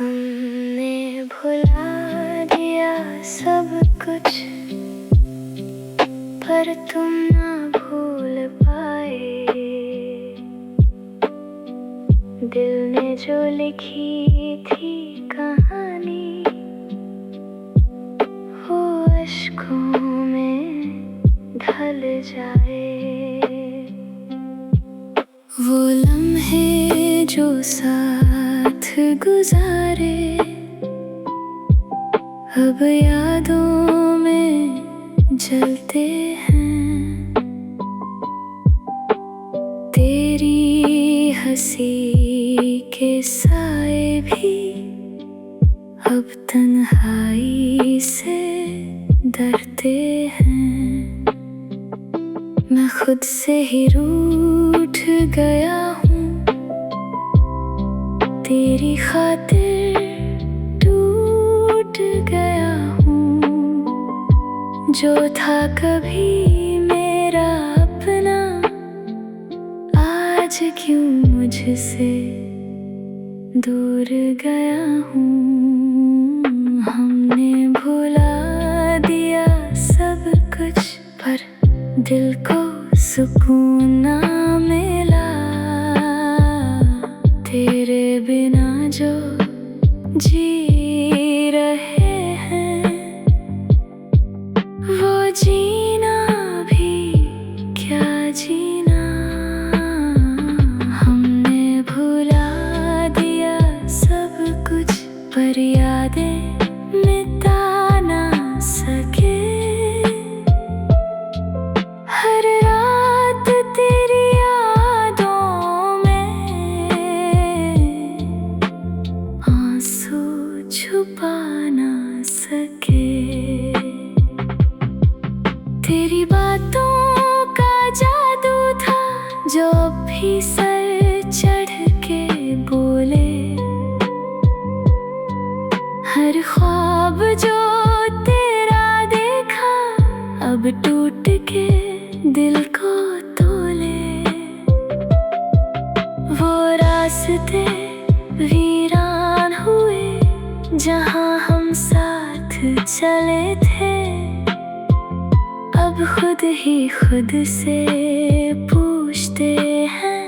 हमने भुला दिया सब कुछ, पर तुम ना भूल पाए। दिल ने जो लिखी थी कहानी, वो अश्कों में ढल जाए। वो लम्हे जो साथ गुजारे, अब यादों में जलते हैं। तेरी हंसी के साए भी अब तन्हाई से डरते हैं। मैं खुद से ही रूठ गया हूँ, तेरी खातिर टूट गया हूँ। जो था कभी मेरा अपना, आज क्यों मुझसे दूर गया हूँ। हमने भुला दिया सब कुछ, पर दिल को सुकून ना मिला। तेरे बिना जो जी रहे हैं, वो जीना भी क्या जीना। हमने भुला दिया सब कुछ, पर यादें मिटा ना सके। हर रात तेरी यादों में आंसू छुपा ना सके। तेरी बातों का जादू था, जो भी सर चढ़ के बोले। हर ख्वाब जो तेरा देखा, अब टूट के दिल को तोले। वो रास्ते वीरान हुए, जहाँ हम साथ चले थे। अब खुद ही खुद से पूछते हैं,